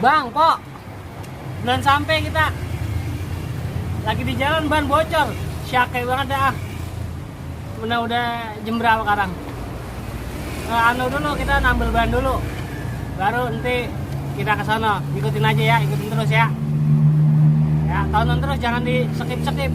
Bang, kok belum sampai kita. Lagi di jalan ban bocor. Syake banget dah. Udah jam berapa sekarang? Anu dulu kita nambel ban dulu. Baru nanti kita ke sana. Ikutin aja ya, ikutin terus ya. Ya, tonton terus jangan di skip-skip.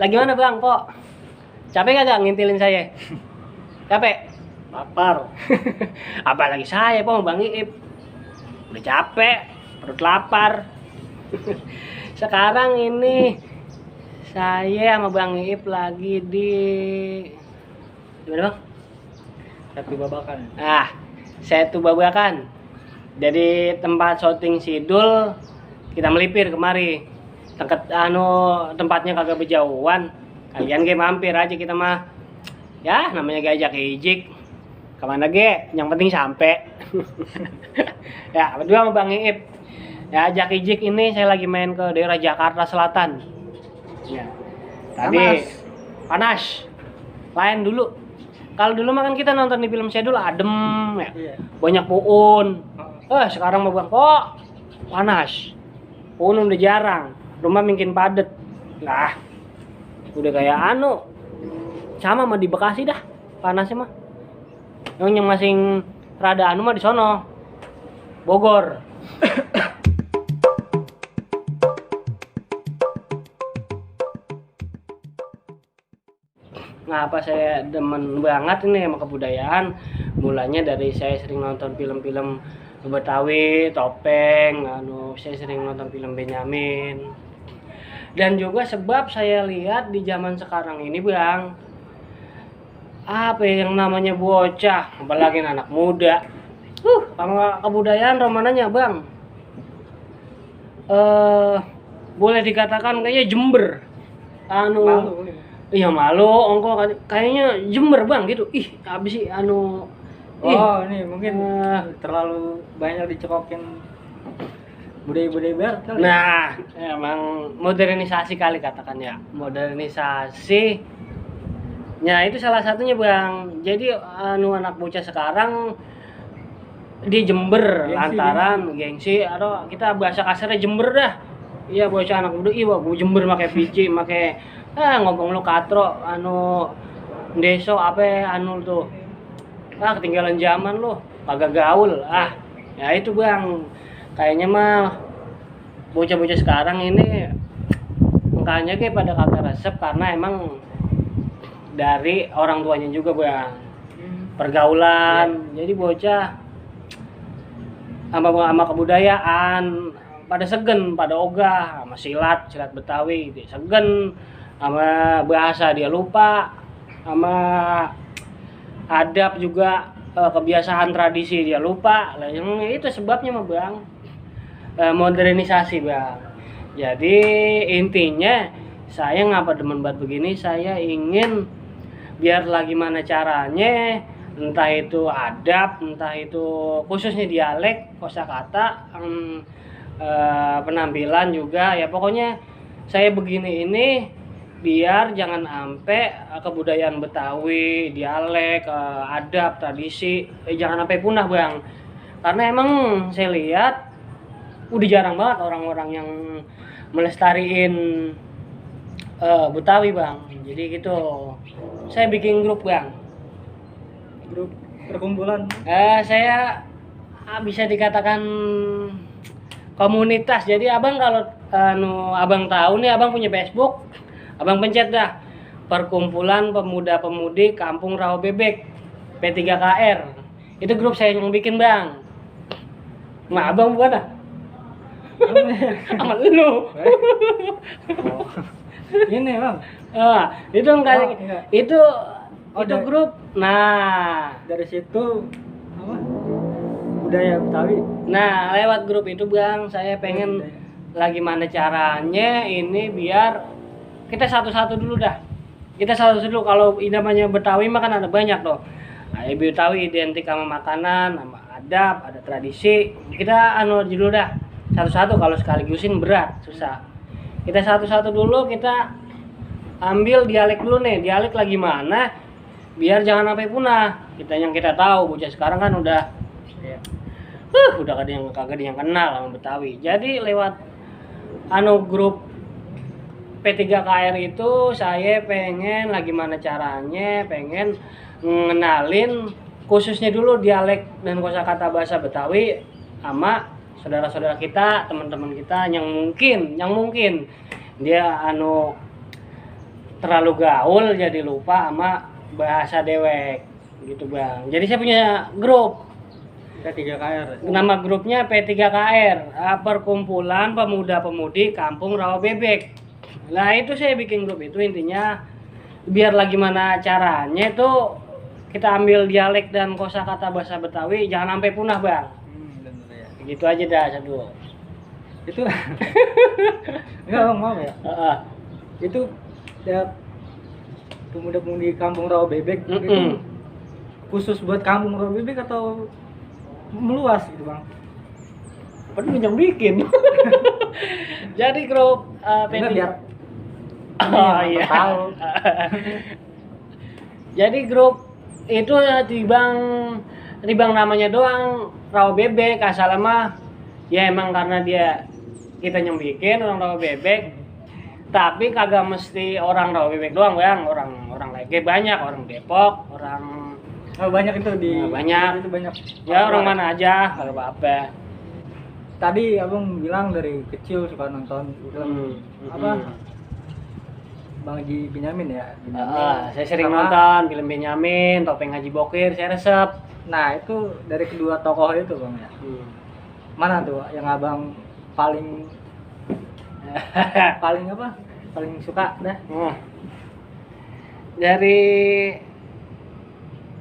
Lagi mana bang, kok? Capek gak ngintilin saya? Capek? Lapar. Apalagi saya, Bang Iip. Udah capek, perut lapar. Sekarang ini saya sama Bang Iip lagi di mana bang? Tapi babakan. Saya tuh babakan. Jadi tempat syuting Sidul kita melipir kemari. Tempatnya kagak berjauhan. Kalian ge mampir aja, kita mah ya namanya gajak ijik kemana ge yang penting sampai. Ya berdua sama Bang Iip ya, ajak ijik ini saya lagi main ke daerah Jakarta Selatan ya. Tadi panas lain dulu. Kalau dulu makan kita nonton di film Sidul adem ya, Iya. banyak pohon. Sekarang mah bang kok panas, pohon udah jarang, rumah makin padet. Nah, udah kayak sama mah di Bekasi dah panasnya mah. Yang masing rada mah di sono Bogor. Ngapa saya demen banget ini sama kebudayaan? Mulanya dari saya sering nonton film-film Betawi, Topeng, saya sering nonton film Benyamin. Dan juga sebab saya lihat di zaman sekarang ini bang, apa yang namanya bocah, apalagi anak muda, sama kebudayaan romananya bang, boleh dikatakan kayaknya Jember, Malu. iya malu, kayaknya Jember bang gitu, habis sih Ini mungkin terlalu banyak dicekokin budaya-budaya barat kali. Nah, emang modernisasi kali katakan ya. Modernisasi. Ya, itu salah satunya, Bang. Jadi anak bocah sekarang di Jember lantaran gengsi atau kita bahasa kasarnya Jember dah. Iya, bocah anak muda, gua Jember pakai PC, pakai ngomong lu katro deso apa tuh. Ketinggalan zaman lu, kagak gaul. Ya itu, Bang. Kayaknya mah bocah-bocah sekarang ini makanya kayak pada kagak resep karena emang dari orang tuanya juga bang, pergaulan. Jadi bocah sama kebudayaan pada segen, pada ogah sama silat Betawi gitu. Segen sama bahasa dia lupa, sama adab juga, kebiasaan tradisi dia lupa. Yang itu sebabnya mah bang, modernisasi bang. Jadi intinya saya ngapa demen banget begini, saya ingin biar lagi mana caranya, entah itu adab, entah itu khususnya dialek, kosakata, penampilan juga ya, pokoknya saya begini ini biar jangan sampai kebudayaan Betawi, dialek, adab, tradisi jangan sampai punah bang. Karena emang saya lihat udah jarang banget orang-orang yang melestariin Betawi bang. Jadi gitu, saya bikin grup bang. Grup perkumpulan. Saya bisa dikatakan komunitas. Jadi abang kalau abang tahu nih, abang punya Facebook, abang pencet dah Perkumpulan Pemuda-Pemudi Kampung Rawabebek P3KR. Itu grup saya yang bikin bang. Nah abang bukan dah? Sama lu. Oh. Ini bang. Itu enggak, enggak. itu Dari, grup. Nah, dari situ apa? Budaya Betawi. nah lewat grup itu bang, saya pengen lagi mana caranya ini biar kita satu-satu dulu dah. Kita satu-satu dulu. Kalau namanya Betawi mah kan ada banyak loh. Nah, Betawi identik sama makanan, sama adab, ada tradisi. Kita dulu dah. Satu-satu, kalau sekaligusin berat, susah. Kita satu-satu dulu, kita ambil dialek dulu nih. Dialek lagi mana? Biar jangan sampai punah. Yang kita tahu, bocah sekarang kan udah udah kagak ada yang kenal sama Betawi. Jadi lewat grup P3KR itu saya pengen lagi mana caranya, pengen ngenalin khususnya dulu dialek dan kosakata bahasa Betawi sama saudara-saudara kita, teman-teman kita yang mungkin dia terlalu gaul jadi lupa sama bahasa dewek gitu bang. Jadi saya punya grup P3KR. nama grupnya P3KR, Perkumpulan Pemuda-Pemudi Kampung Rawabebek. Nah itu saya bikin grup itu intinya biar lagi mana caranya itu kita ambil dialek dan kosakata bahasa Betawi jangan sampai punah bang. Bener ya. Gitu aja dah satu. Itu enggak bang, maaf ya. Itu ya pemuda-pemudi Kampung Rawabebek itu khusus buat Kampung Rawabebek atau meluas gitu bang? Padahal yang bikin. Jadi grup Enggak, biar iya. tahu. Jadi grup itu dibang namanya doang Rawabebek, asal mah ya emang karena kita yang bikin orang Rawabebek. Tapi kagak mesti orang Rawabebek doang bang, orang lagi banyak, orang Depok, orang Banyak itu banyak. Itu banyak. Ya orang mana aja, kalau apa. Tadi abang bilang dari kecil suka nonton film apa? Bang Haji Benyamin ya. Saya sering nonton film Benyamin, Topeng Haji Bokir, saya resep. Nah itu dari kedua tokoh itu bang ya. Mana tuh yang abang paling paling suka dah? Dari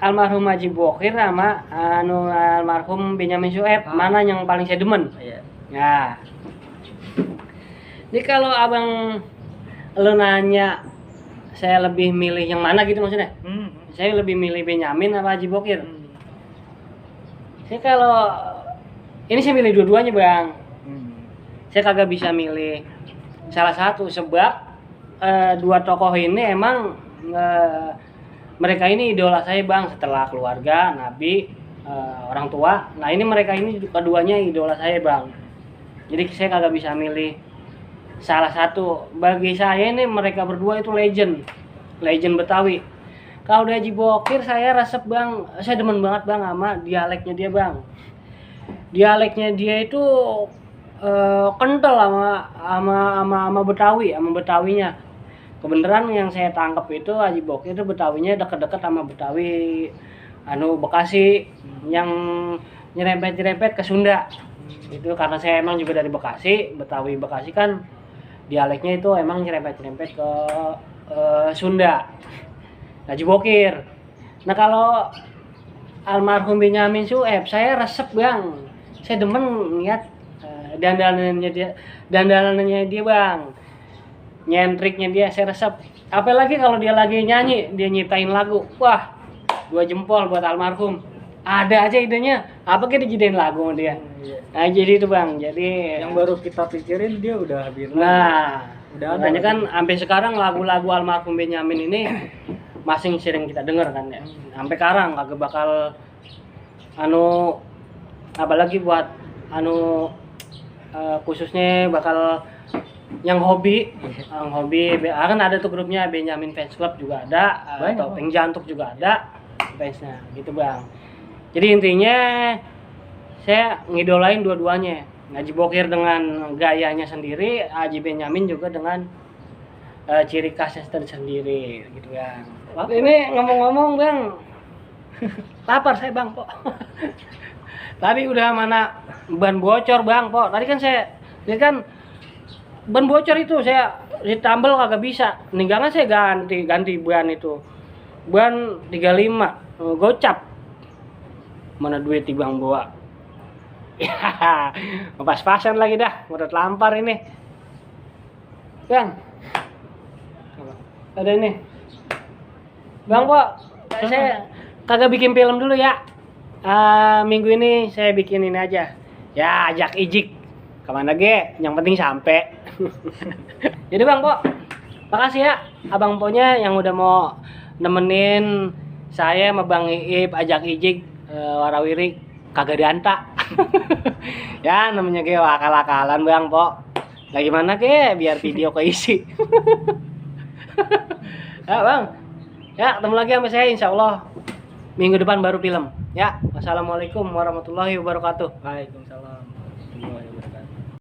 almarhum Haji Bokir sama almarhum Benyamin Sueb, mana yang paling saya demen? Iya. Ya. Jadi kalau abang lu nanya saya lebih milih yang mana gitu maksudnya? Saya lebih milih Benyamin apa Haji Bokir? Saya kalau ini saya milih dua-duanya bang. Saya kagak bisa milih salah satu sebab dua tokoh ini emang mereka ini idola saya bang, setelah keluarga, nabi, orang tua. Nah ini mereka ini keduanya idola saya bang. Jadi saya kagak bisa milih salah satu. Bagi saya ini mereka berdua itu legend Betawi. Kalau udah Haji Bokir saya resep bang, saya demen banget bang sama dialeknya dia bang. Dialeknya dia itu kental sama Betawi, sama Betawinya. Kebenaran yang saya tangkap itu Haji Bokir itu Betawinya deket-deket sama Betawi Bekasi yang nyerempet-nyerempet ke Sunda. Itu karena saya emang juga dari Bekasi, Betawi Bekasi kan dialeknya itu emang nyerempet-nyerempet ke Sunda. Haji Bokir. Nah kalau almarhum Benyamin Sueb saya resep bang. Saya demen lihat dandanannya dia bang. Nyentriknya dia saya resep. Apalagi kalau dia lagi nyanyi, dia nyiptain lagu. Wah, 2 jempol buat almarhum. Ada aja idenya. Apa kita dijadiin lagu sama dia. Nah, jadi itu bang. Jadi yang baru kita pikirin dia udah bilang. Nah, udah makanya kan sampai sekarang lagu-lagu almarhum Benyamin ini masih sering kita dengar kan ya. Sampai sekarang kagak bakal apalagi buat khususnya bakal yang hobi, kan ada tuh grupnya Benjamin Fans Club juga ada, Banyak, atau Peng Jantuk juga ada fansnya gitu bang. Jadi intinya saya ngidolain dua-duanya, Haji Bokir dengan gayanya sendiri, Haji Benyamin juga dengan ciri khasnya tersendiri gitu bang. Ini ngomong-ngomong bang, lapar saya bang kok. Tadi udah mana ban bocor bang kok. Tadi kan saya lihat kan ban bocor itu saya ditambal kagak bisa. Nih kan saya ganti ban itu. Ban 35 gocap. Mana duit di bang bawa. Ya, pas-pasan lagi dah, udah lampar ini. Bang. Ada ini. Bang kok saya kagak bikin film dulu ya. Minggu ini saya bikin ini aja. Ya, ajak ijik. Kemana ge? Yang penting sampai. Jadi Bang Po, makasih ya Abang Po-nya yang udah mau nemenin saya sama Bang Iip ajak ijik warawiri kagak dianta. Ya, namanya ge akal-akalan Bang Po. Lah gimana ge biar video keisi. Ya Bang. Ya, ketemu lagi sama saya insyaallah minggu depan baru film. Ya, wassalamualaikum warahmatullahi wabarakatuh. Waalaikumsalam.